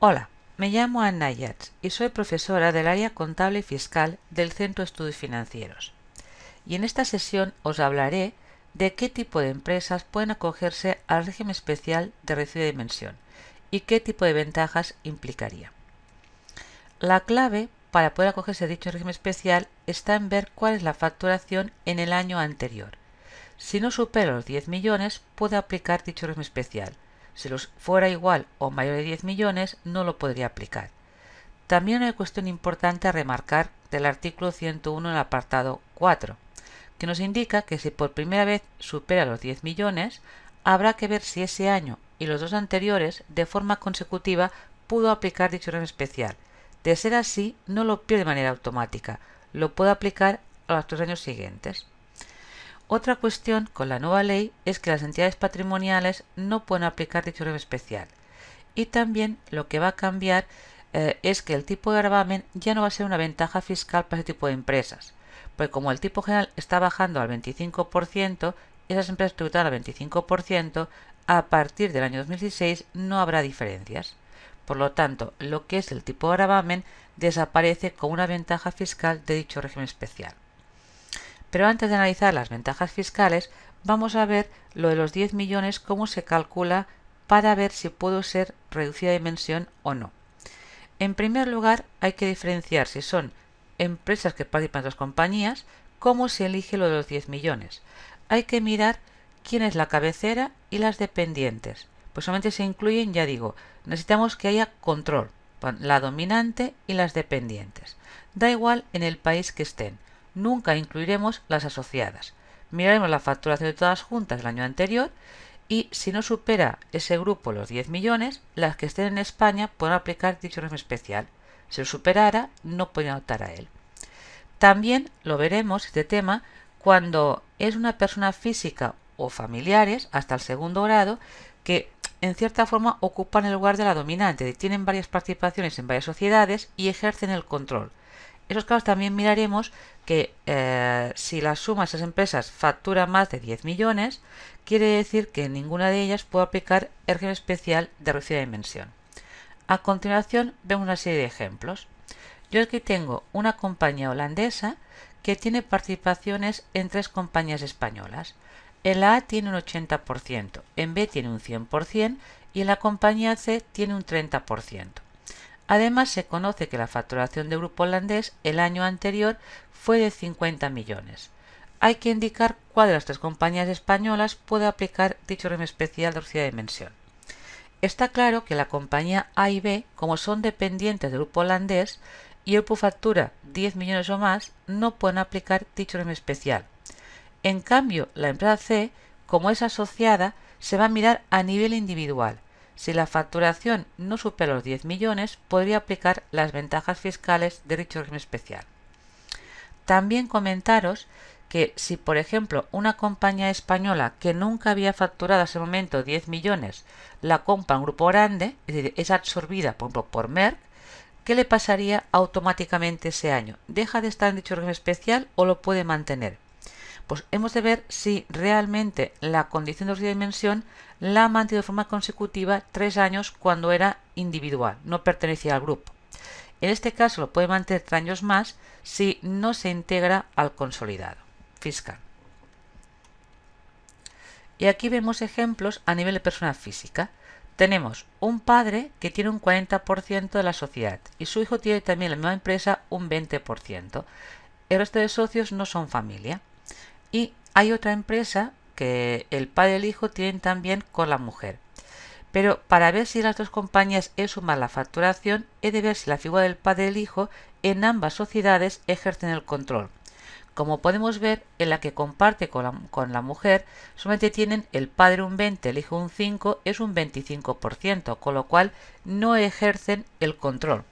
Hola, me llamo Anna Yats y soy profesora del área contable y fiscal del Centro de Estudios Financieros. Y en esta sesión os hablaré de qué tipo de empresas pueden acogerse al régimen especial de reducida dimensión y qué tipo de ventajas implicaría. La clave para poder acogerse a dicho régimen especial está en ver cuál es la facturación en el año anterior. Si no supera los 10 millones, puede aplicar dicho régimen especial. Si los fuera igual o mayor de 10 millones, no lo podría aplicar. También una cuestión importante a remarcar del artículo 101 en el apartado 4, que nos indica que si por primera vez supera los 10 millones, habrá que ver si ese año y los dos anteriores, de forma consecutiva, pudo aplicar dicho régimen especial. De ser así, no lo pierde de manera automática, lo puede aplicar a los 3 años siguientes. Otra cuestión con la nueva ley es que las entidades patrimoniales no pueden aplicar dicho régimen especial. Y también lo que va a cambiar es que el tipo de gravamen ya no va a ser una ventaja fiscal para ese tipo de empresas. Porque como el tipo general está bajando al 25%, esas empresas tributadas al 25%, a partir del año 2016 no habrá diferencias. Por lo tanto, lo que es el tipo de gravamen desaparece como una ventaja fiscal de dicho régimen especial. Pero antes de analizar las ventajas fiscales, vamos a ver lo de los 10 millones, cómo se calcula para ver si puedo ser reducida de dimensión o no. En primer lugar, hay que diferenciar si son empresas que participan en otras compañías, cómo se elige lo de los 10 millones. Hay que mirar quién es la cabecera y las dependientes. Pues solamente se incluyen, ya digo, necesitamos que haya control, la dominante y las dependientes. Da igual en el país que estén. Nunca incluiremos las asociadas. Miraremos la facturación de todas juntas del año anterior y si no supera ese grupo los 10 millones, las que estén en España podrán aplicar dicho régimen especial. Si lo superara, no podrían optar a él. También lo veremos, este tema, cuando es una persona física o familiares, hasta el segundo grado, que en cierta forma ocupan el lugar de la dominante, tienen varias participaciones en varias sociedades y ejercen el control. En esos casos también miraremos que si la suma de esas empresas factura más de 10 millones, quiere decir que ninguna de ellas puede aplicar el régimen especial de reducida dimensión. A continuación vemos una serie de ejemplos. Yo aquí tengo una compañía holandesa que tiene participaciones en 3 compañías españolas. En la A tiene un 80%, en B tiene un 100% y en la compañía C tiene un 30%. Además, se conoce que la facturación del grupo holandés el año anterior fue de 50 millones. Hay que indicar cuál de las 3 compañías españolas puede aplicar dicho régimen especial de reducida dimensión. Está claro que la compañía A y B, como son dependientes del grupo holandés y el grupo factura 10 millones o más, no pueden aplicar dicho régimen especial. En cambio, la empresa C, como es asociada, se va a mirar a nivel individual. Si la facturación no supera los 10 millones, podría aplicar las ventajas fiscales de dicho régimen especial. También comentaros que si, por ejemplo, una compañía española que nunca había facturado a ese momento 10 millones la compra un grupo grande, es decir, es absorbida, por ejemplo, por Merck, ¿qué le pasaría automáticamente ese año? ¿Deja de estar en dicho régimen especial o lo puede mantener? Pues hemos de ver si realmente la condición de reducida dimensión la ha mantenido de forma consecutiva 3 años cuando era individual, no pertenecía al grupo. En este caso lo puede mantener 3 años más si no se integra al consolidado fiscal. Y aquí vemos ejemplos a nivel de persona física. Tenemos un padre que tiene un 40% de la sociedad y su hijo tiene también en la misma empresa un 20%. El resto de socios no son familia. Y hay otra empresa que el padre y el hijo tienen también con la mujer. Pero para ver si las 2 compañías es sumar la facturación, he de ver si la figura del padre y el hijo en ambas sociedades ejercen el control. Como podemos ver, en la que comparte con la mujer, solamente tienen el padre un 20, el hijo un 5, es un 25%, con lo cual no ejercen el control.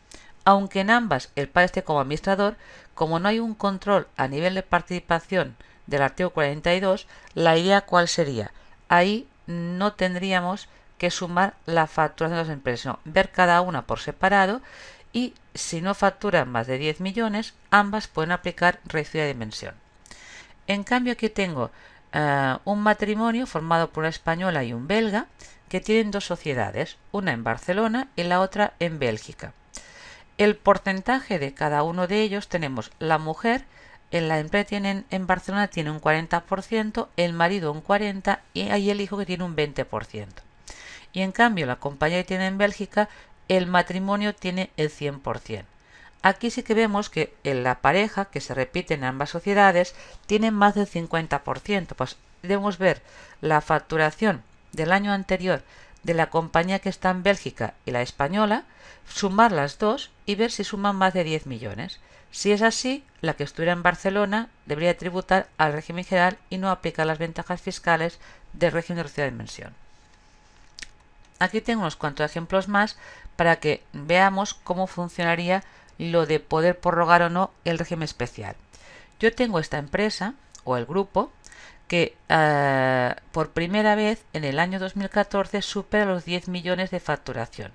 Aunque en ambas el padre esté como administrador, como no hay un control a nivel de participación del artículo 42, la idea ¿cuál sería? Ahí no tendríamos que sumar la facturación de las empresas, sino ver cada una por separado y si no facturan más de 10 millones, ambas pueden aplicar reducida de dimensión. En cambio aquí tengo un matrimonio formado por una española y un belga, que tienen dos sociedades, una en Barcelona y la otra en Bélgica. El porcentaje de cada uno de ellos tenemos la mujer, en la empresa en Barcelona tiene un 40%, el marido un 40% y hay el hijo que tiene un 20%. Y en cambio la compañía que tiene en Bélgica, el matrimonio tiene el 100%. Aquí sí que vemos que en la pareja, que se repite en ambas sociedades, tiene más del 50%. Pues debemos ver la facturación del año anterior de la compañía que está en Bélgica y la española, sumar las dos y ver si suman más de 10 millones. Si es así, la que estuviera en Barcelona debería tributar al régimen general y no aplicar las ventajas fiscales del régimen de reducida dimensión. Aquí tengo unos cuantos ejemplos más para que veamos cómo funcionaría lo de poder prorrogar o no el régimen especial. Yo tengo esta empresa o el grupo que por primera vez en el año 2014 supera los 10 millones de facturación.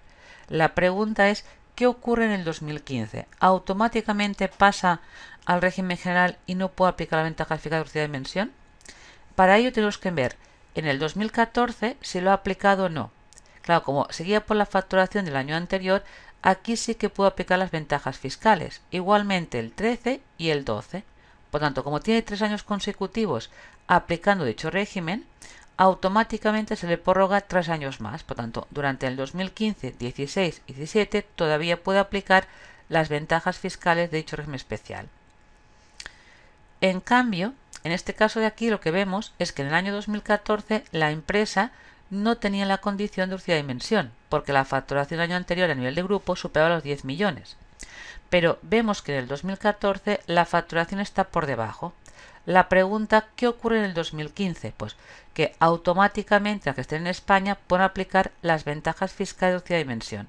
La pregunta es, ¿qué ocurre en el 2015? ¿Automáticamente pasa al régimen general y no puede aplicar la ventaja fiscal de reducida dimensión? Para ello tenemos que ver en el 2014 si lo ha aplicado o no. Claro, como seguía por la facturación del año anterior, aquí sí que puedo aplicar las ventajas fiscales, igualmente el 13 y el 12. Por tanto, como tiene 3 años consecutivos aplicando dicho régimen, automáticamente se le prorroga 3 años más. Por tanto, durante el 2015, 16 y 17 todavía puede aplicar las ventajas fiscales de dicho régimen especial. En cambio, en este caso de aquí lo que vemos es que en el año 2014 la empresa no tenía la condición de reducida dimensión, porque la facturación del año anterior a nivel de grupo superaba los 10 millones. Pero vemos que en el 2014 la facturación está por debajo. La pregunta, ¿qué ocurre en el 2015? Pues que automáticamente, al que estén en España, pueden aplicar las ventajas fiscales de reducida dimensión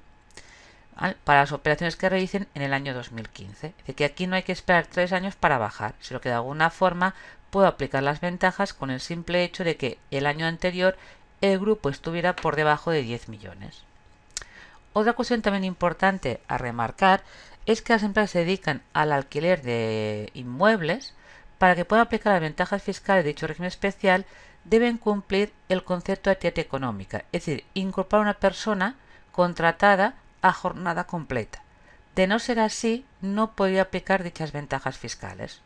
para las operaciones que realicen en el año 2015. Es decir, que aquí no hay que esperar 3 años para bajar, sino que de alguna forma puedo aplicar las ventajas con el simple hecho de que el año anterior el grupo estuviera por debajo de 10 millones. Otra cuestión también importante a remarcar es que las empresas se dedican al alquiler de inmuebles. Para que puedan aplicar las ventajas fiscales de dicho régimen especial, deben cumplir el concepto de actividad económica, es decir, incorporar a una persona contratada a jornada completa. De no ser así, no podría aplicar dichas ventajas fiscales.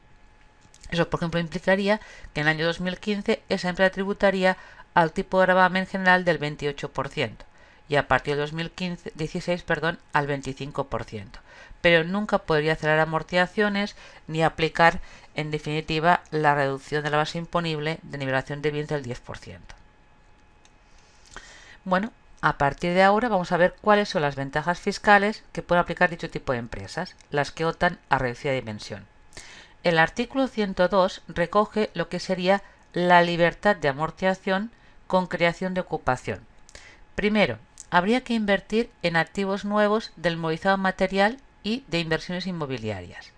Eso, por ejemplo, implicaría que en el año 2015 esa empresa tributaría al tipo de gravamen general del 28% y a partir del 2016 al 25%. Pero nunca podría hacer amortizaciones ni aplicar, en definitiva, la reducción de la base imponible de nivelación de bienes del 10%. Bueno, a partir de ahora vamos a ver cuáles son las ventajas fiscales que pueden aplicar dicho tipo de empresas, las que optan a reducida dimensión. El artículo 102 recoge lo que sería la libertad de amortización con creación de ocupación. Primero, habría que invertir en activos nuevos del movilizado material y de inversiones inmobiliarias.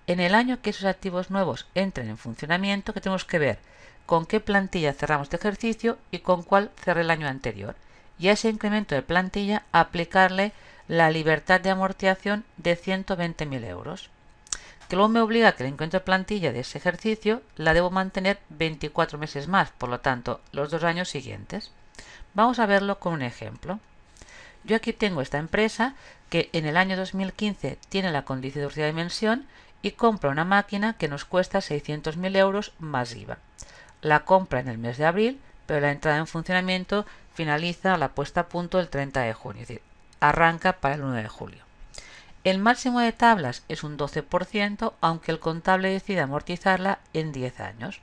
En el año que esos activos nuevos entren en funcionamiento, que tenemos que ver con qué plantilla cerramos este ejercicio y con cuál cerré el año anterior. Y a ese incremento de plantilla aplicarle la libertad de amortización de 120.000 euros. Que luego me obliga a que el incremento de plantilla de ese ejercicio la debo mantener 24 meses más, por lo tanto, los 2 años siguientes. Vamos a verlo con un ejemplo. Yo aquí tengo esta empresa que en el año 2015 tiene la condición de reducida dimensión y compra una máquina que nos cuesta 600.000 euros más IVA. La compra en el mes de abril, pero la entrada en funcionamiento finaliza la puesta a punto el 30 de junio, es decir, arranca para el 1 de julio. El máximo de tablas es un 12%, aunque el contable decide amortizarla en 10 años.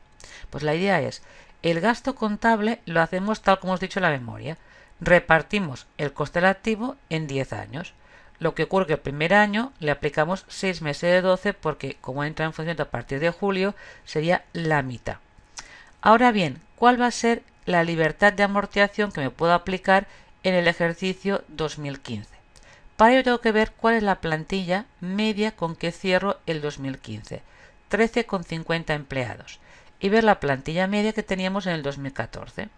Pues la idea es, el gasto contable lo hacemos tal como os he dicho en la memoria. Repartimos el coste del activo en 10 años. Lo que ocurre que el primer año le aplicamos 6 meses de 12 porque como entra en funcionamiento a partir de julio sería la mitad. Ahora bien, ¿cuál va a ser la libertad de amortización que me puedo aplicar en el ejercicio 2015? Para ello tengo que ver cuál es la plantilla media con que cierro el 2015, 13,50 empleados, y ver la plantilla media que teníamos en el 2014.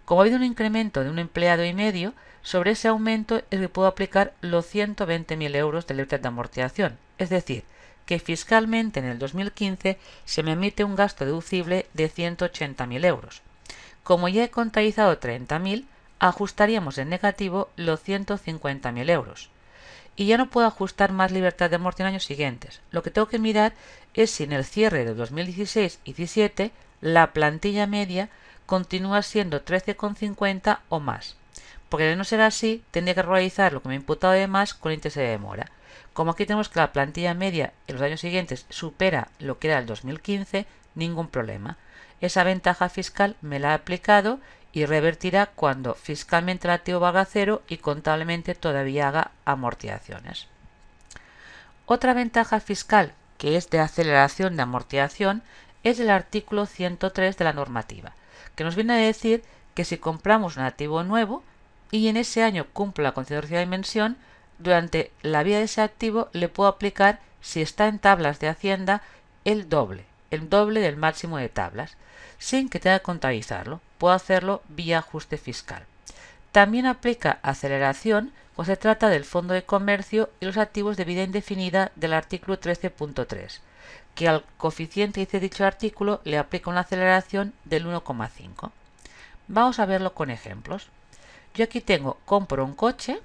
Como ha habido un incremento de un empleado y medio, sobre ese aumento es que puedo aplicar los 120.000 euros de libertad de amortización, es decir, que fiscalmente en el 2015 se me emite un gasto deducible de 180.000 euros. Como ya he contabilizado 30.000, ajustaríamos en negativo los 150.000 euros. Y ya no puedo ajustar más libertad de muerte en años siguientes. Lo que tengo que mirar es si en el cierre de 2016 y 2017 la plantilla media continúa siendo 13,50 o más. Porque de no ser así, tendría que realizar lo que me he imputado de más con índice de demora. Como aquí tenemos que la plantilla media en los años siguientes supera lo que era el 2015, ningún problema. Esa ventaja fiscal me la ha aplicado y revertirá cuando fiscalmente el activo valga cero y contablemente todavía haga amortizaciones. Otra ventaja fiscal que es de aceleración de amortización es el artículo 103 de la normativa, que nos viene a decir que si compramos un activo nuevo y en ese año cumple la condición de reducida de dimensión, durante la vida de ese activo le puedo aplicar, si está en tablas de Hacienda, el doble del máximo de tablas, sin que tenga que contabilizarlo. Puedo hacerlo vía ajuste fiscal. También aplica aceleración cuando se trata del fondo de comercio y los activos de vida indefinida del artículo 13.3, que al coeficiente que dice dicho artículo le aplica una aceleración del 1,5. Vamos a verlo con ejemplos. Yo aquí compro un coche,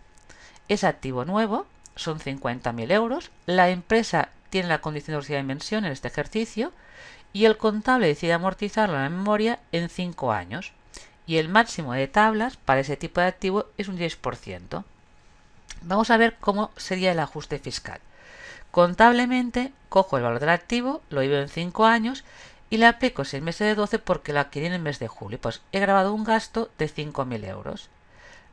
es activo nuevo, son 50.000 euros, la empresa tiene la condición de reducida de dimensión en este ejercicio y el contable decide amortizarlo en la memoria en 5 años. Y el máximo de tablas para ese tipo de activo es un 10%. Vamos a ver cómo sería el ajuste fiscal. Contablemente, cojo el valor del activo, lo divido en 5 años y le aplico 6 meses de 12 porque lo adquirí en el mes de julio. Pues he grabado un gasto de 5.000 euros.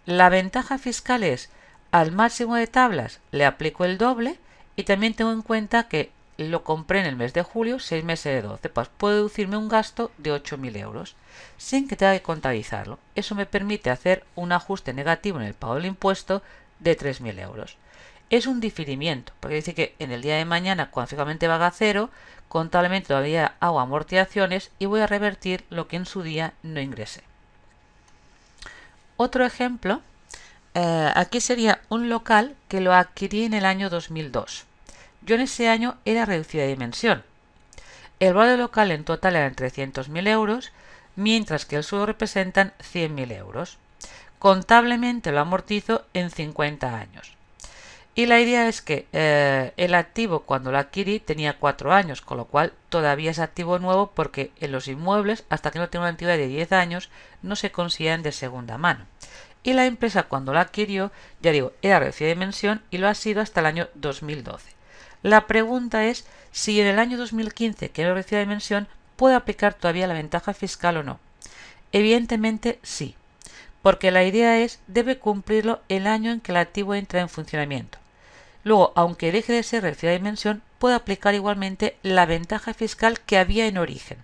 La ventaja fiscal es, al máximo de tablas le aplico el doble y también tengo en cuenta que lo compré en el mes de julio, 6 meses de 12, pues puedo deducirme un gasto de 8.000 euros sin que tenga que contabilizarlo. Eso me permite hacer un ajuste negativo en el pago del impuesto de 3.000 euros. Es un diferimiento, porque dice que en el día de mañana, cuando fijamente valga cero, contablemente todavía hago amortizaciones y voy a revertir lo que en su día no ingresé. Otro ejemplo, aquí sería un local que lo adquirí en el año 2002. Yo en ese año era reducida de dimensión. El valor del local en total eran 300.000 euros, mientras que el suelo representan 100.000 euros. Contablemente lo amortizo en 50 años. Y la idea es que el activo cuando lo adquirí tenía 4 años, con lo cual todavía es activo nuevo porque en los inmuebles, hasta que no tenga una antigüedad de 10 años, no se consideran de segunda mano. Y la empresa cuando lo adquirió, ya digo, era reducida de dimensión y lo ha sido hasta el año 2012. La pregunta es si en el año 2015, que era reducida de dimensión, puede aplicar todavía la ventaja fiscal o no. Evidentemente sí, porque la idea es debe cumplirlo el año en que el activo entra en funcionamiento. Luego, aunque deje de ser reducida de dimensión, puede aplicar igualmente la ventaja fiscal que había en origen.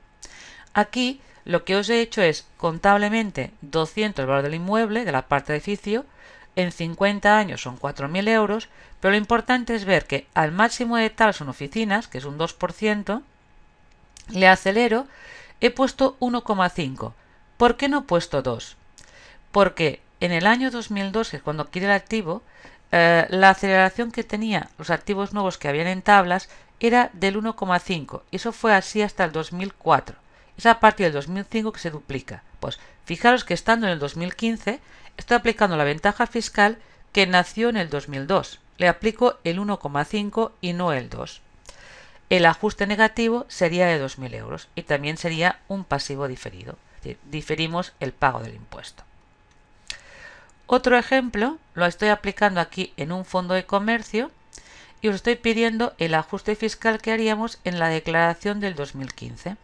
Aquí lo que os he hecho es contablemente 200 el valor del inmueble, de la parte de edificio, en 50 años son 4.000 euros, pero lo importante es ver que al máximo de tablas en oficinas, que es un 2%, le acelero, he puesto 1,5. ¿Por qué no he puesto 2? Porque en el año 2002, que es cuando adquirí el activo, la aceleración que tenía los activos nuevos que habían en tablas era del 1,5. Y eso fue así hasta el 2004. Es a partir del 2005 que se duplica. Pues fijaros que estando en el 2015, estoy aplicando la ventaja fiscal que nació en el 2002. Le aplico el 1,5 y no el 2. El ajuste negativo sería de 2.000 euros y también sería un pasivo diferido. Es decir, diferimos el pago del impuesto. Otro ejemplo lo estoy aplicando aquí en un fondo de comercio y os estoy pidiendo el ajuste fiscal que haríamos en la declaración del 2015.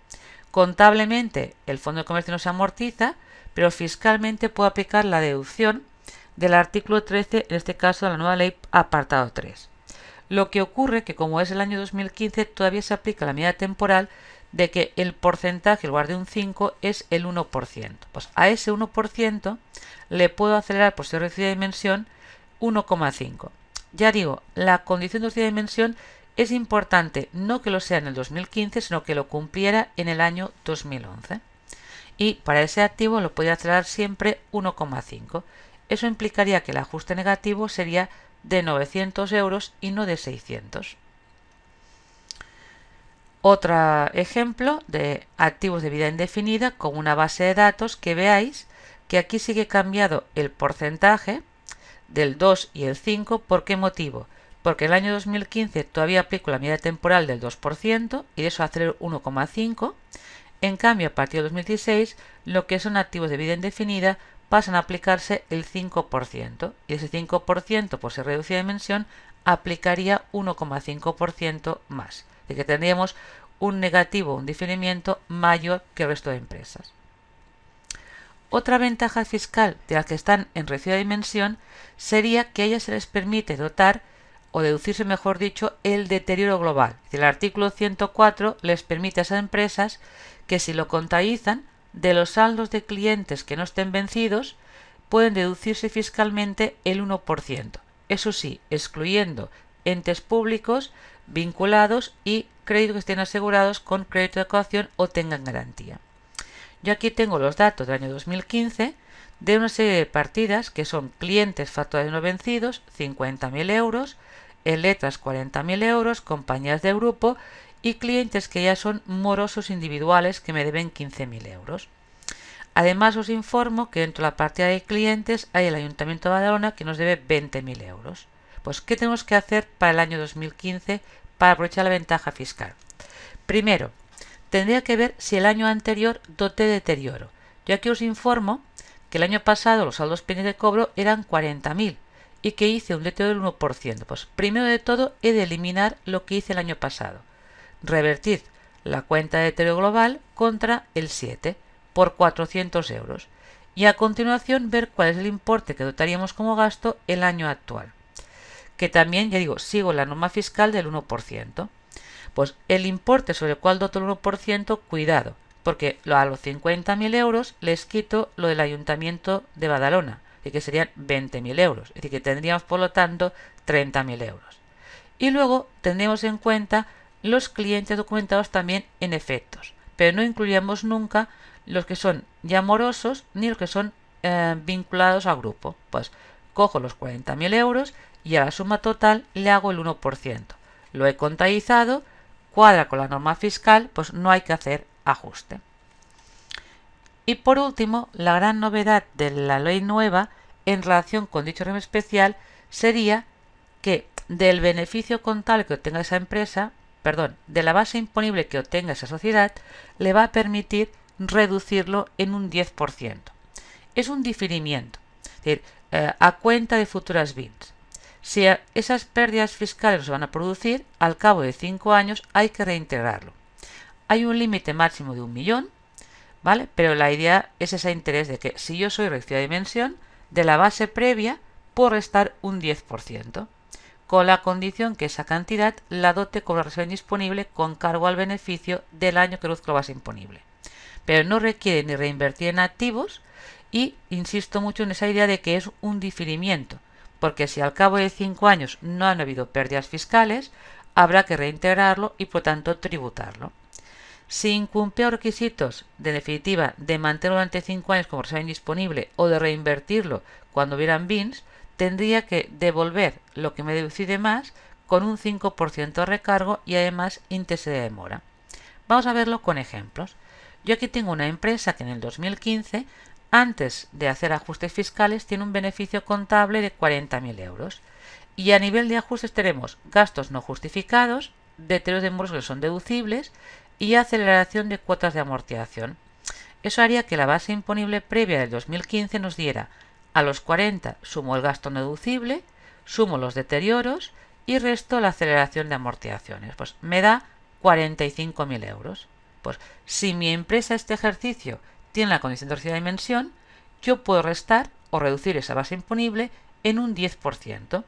Contablemente el fondo de comercio no se amortiza, pero fiscalmente puedo aplicar la deducción del artículo 13, en este caso de la nueva ley apartado 3. Lo que ocurre que como es el año 2015 todavía se aplica la medida temporal de que el porcentaje en lugar de un 5 es el 1%. Pues a ese 1% le puedo acelerar por ser reducida de dimensión 1,5. Ya digo, la condición de reducida de dimensión es importante no que lo sea en el 2015, sino que lo cumpliera en el año 2011. Y para ese activo lo podría acelerar siempre 1,5. Eso implicaría que el ajuste negativo sería de 900 euros y no de 600. Otro ejemplo de activos de vida indefinida con una base de datos que veáis que aquí sigue cambiado el porcentaje del 2 y el 5. ¿Por qué motivo? Porque en el año 2015 todavía aplico la medida temporal del 2% y de eso hacer el 1,5. En cambio, a partir de 2016, lo que son activos de vida indefinida pasan a aplicarse el 5%, y ese 5% por ser reducida de dimensión aplicaría 1,5% más, de que tendríamos un negativo, un diferimiento mayor que el resto de empresas. Otra ventaja fiscal de las que están en reducida dimensión sería que a ellas se les permite dotar, o deducirse mejor dicho, el deterioro global. El artículo 104 les permite a esas empresas que si lo contabilizan, de los saldos de clientes que no estén vencidos, pueden deducirse fiscalmente el 1%. Eso sí, excluyendo entes públicos vinculados y créditos que estén asegurados con crédito de caución o tengan garantía. Yo aquí tengo los datos del año 2015 de una serie de partidas que son clientes facturados no vencidos, 50.000 euros, en letras 40.000 euros, compañías de grupo y clientes que ya son morosos individuales que me deben 15.000 euros. Además os informo que dentro de la partida de clientes hay el Ayuntamiento de Badalona que nos debe 20.000 euros. Pues, ¿qué tenemos que hacer para el año 2015 para aprovechar la ventaja fiscal? Primero, tendría que ver si el año anterior doté deterioro. Yo aquí os informo que el año pasado los saldos pendientes de cobro eran 40.000 y que hice un deterioro del 1%. Pues primero de todo he de eliminar lo que hice el año pasado. Revertir la cuenta de deterioro global contra el 7 por 400 euros y a continuación ver cuál es el importe que dotaríamos como gasto el año actual. Que también, ya digo, sigo la norma fiscal del 1%. Pues el importe sobre el cual doto el 1%, cuidado, porque a los 50.000 euros les quito lo del Ayuntamiento de Badalona, y que serían 20.000 euros, es decir, que tendríamos por lo tanto 30.000 euros. Y luego tendremos en cuenta los clientes documentados también en efectos, pero no incluiríamos nunca los que son ya morosos ni los que son vinculados al grupo. Pues cojo los 40.000 euros y a la suma total le hago el 1%. Lo he contabilizado, cuadra con la norma fiscal, pues no hay que hacer ajuste. Y por último, la gran novedad de la ley nueva en relación con dicho régimen especial sería que del beneficio contable que obtenga esa empresa, de la base imponible que obtenga esa sociedad, le va a permitir reducirlo en un 10%. Es un diferimiento, es decir, a cuenta de futuras BINs. Si esas pérdidas fiscales se van a producir, al cabo de 5 años hay que reintegrarlo. Hay un límite máximo de 1 millón, ¿vale? Pero la idea es ese interés de que si yo soy reducida de dimensión, de la base previa puedo restar un 10%, con la condición que esa cantidad la dote como reserva indisponible con cargo al beneficio del año que reduzco la base imponible. Pero no requiere ni reinvertir en activos y insisto mucho en esa idea de que es un diferimiento, porque si al cabo de 5 años no han habido pérdidas fiscales, habrá que reintegrarlo y por tanto tributarlo. Si incumple requisitos, de definitiva, de mantenerlo durante 5 años como reserva indisponible o de reinvertirlo cuando hubieran BINs, tendría que devolver lo que me deducí de más con un 5% de recargo y además interés de demora. Vamos a verlo con ejemplos. Yo aquí tengo una empresa que en el 2015, antes de hacer ajustes fiscales, tiene un beneficio contable de 40.000 euros. Y a nivel de ajustes tenemos gastos no justificados, deterioros de morosos que son deducibles y aceleración de cuotas de amortización. Eso haría que la base imponible previa del 2015 nos diera a los 40 sumo el gasto no deducible, sumo los deterioros y resto la aceleración de amortizaciones. Pues me da 45.000 euros. Pues si mi empresa este ejercicio tiene la condición de reducida dimensión, yo puedo restar o reducir esa base imponible en un 10%,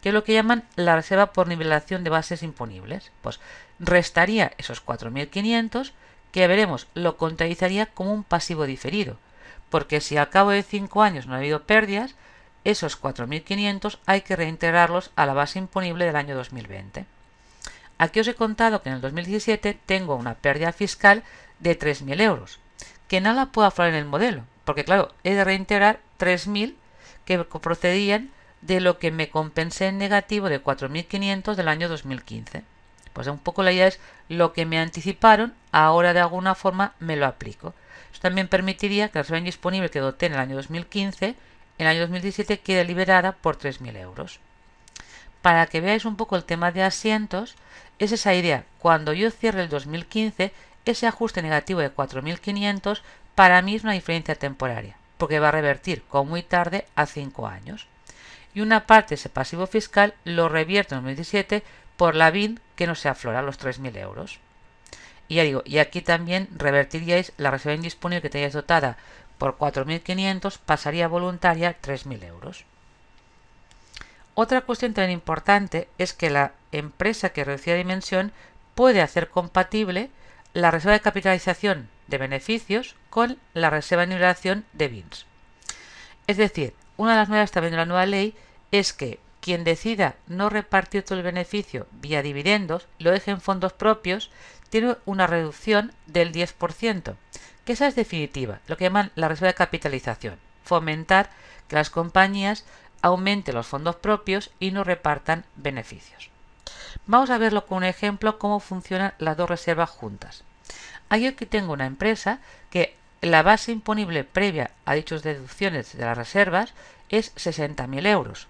que es lo que llaman la reserva por nivelación de bases imponibles. Pues restaría esos 4.500, que veremos, lo contabilizaría como un pasivo diferido, porque si al cabo de 5 años no ha habido pérdidas, esos 4.500 hay que reintegrarlos a la base imponible del año 2020. Aquí os he contado que en el 2017 tengo una pérdida fiscal de 3.000 euros, que no la puedo aflorar en el modelo, porque claro, he de reintegrar 3.000 que procedían de lo que me compensé en negativo de 4.500 del año 2015. Pues un poco la idea es lo que me anticiparon, ahora de alguna forma me lo aplico. Esto también permitiría que la reserva indisponible que doté en el año 2015, en el año 2017 quede liberada por 3.000 euros. Para que veáis un poco el tema de asientos, es esa idea. Cuando yo cierre el 2015, ese ajuste negativo de 4.500 para mí es una diferencia temporaria, porque va a revertir como muy tarde a 5 años. Y una parte de ese pasivo fiscal lo revierto en 2017 por la BIN que no se aflora, los 3.000 euros. Y ya digo, y aquí también revertiríais la reserva indisponible que teníais dotada por 4.500, pasaría voluntaria 3.000 euros. Otra cuestión también importante es que la empresa que reducida de dimensión puede hacer compatible la reserva de capitalización de beneficios con la reserva de nivelación de BINs. Es decir, una de las novedades también de la nueva ley es que quien decida no repartir todo el beneficio vía dividendos, lo deje en fondos propios, tiene una reducción del 10%, que esa es definitiva, lo que llaman la reserva de capitalización, fomentar que las compañías aumenten los fondos propios y no repartan beneficios. Vamos a verlo con un ejemplo cómo funcionan las dos reservas juntas. Aquí tengo una empresa que la base imponible previa a dichas deducciones de las reservas es 60.000 euros.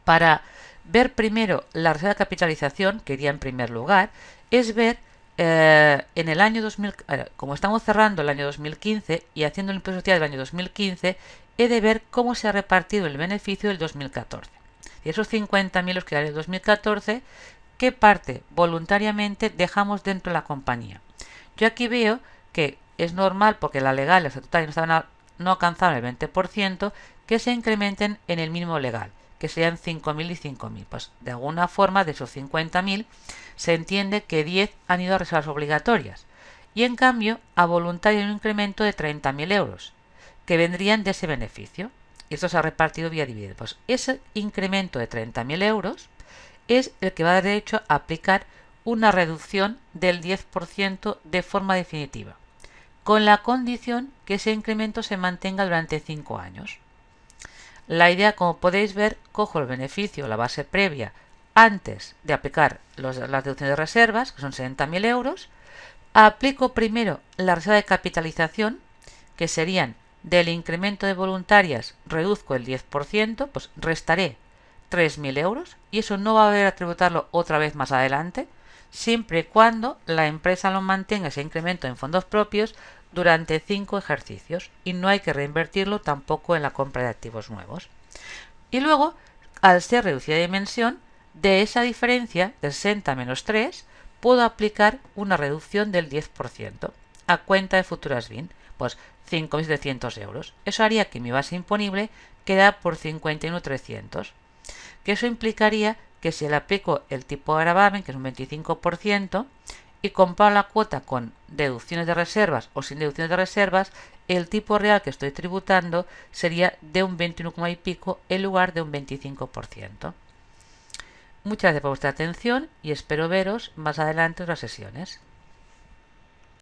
Para ver primero la reserva de capitalización, que iría en primer lugar, es ver en el año 2000, como estamos cerrando el año 2015 y haciendo el impuesto social del año 2015, he de ver cómo se ha repartido el beneficio del 2014. Y esos 50.000 los que dan en el 2014, ¿qué parte voluntariamente dejamos dentro de la compañía? Yo aquí veo que es normal, porque la legal y la estatutaria no alcanzaron el 20%, que se incrementen en el mínimo legal, que sean 5.000 y 5.000. Pues de alguna forma de esos 50.000 se entiende que 10 han ido a reservas obligatorias y en cambio a voluntario hay un incremento de 30.000 euros que vendrían de ese beneficio. Y esto se ha repartido vía dividendos. Pues ese incremento de 30.000 euros es el que va a dar derecho a aplicar una reducción del 10% de forma definitiva, con la condición que ese incremento se mantenga durante 5 años. La idea, como podéis ver, cojo el beneficio, la base previa, antes de aplicar las deducciones de reservas, que son 60.000 euros, aplico primero la reserva de capitalización, que serían del incremento de voluntarias, reduzco el 10%, pues restaré 3.000 euros y eso no va a haber a tributarlo otra vez más adelante, siempre y cuando la empresa lo mantenga ese incremento en fondos propios durante 5 ejercicios y no hay que reinvertirlo tampoco en la compra de activos nuevos. Y luego, al ser reducida de dimensión, de esa diferencia de 60 menos 3, puedo aplicar una reducción del 10% a cuenta de futuras BIN, pues 5.700 euros. Eso haría que mi base imponible queda por 51.300, que eso implicaría que si le aplico el tipo de gravamen, que es un 25%, y comparo la cuota con deducciones de reservas o sin deducciones de reservas, el tipo real que estoy tributando sería de un 21, y pico en lugar de un 25%. Muchas gracias por vuestra atención y espero veros más adelante en las sesiones.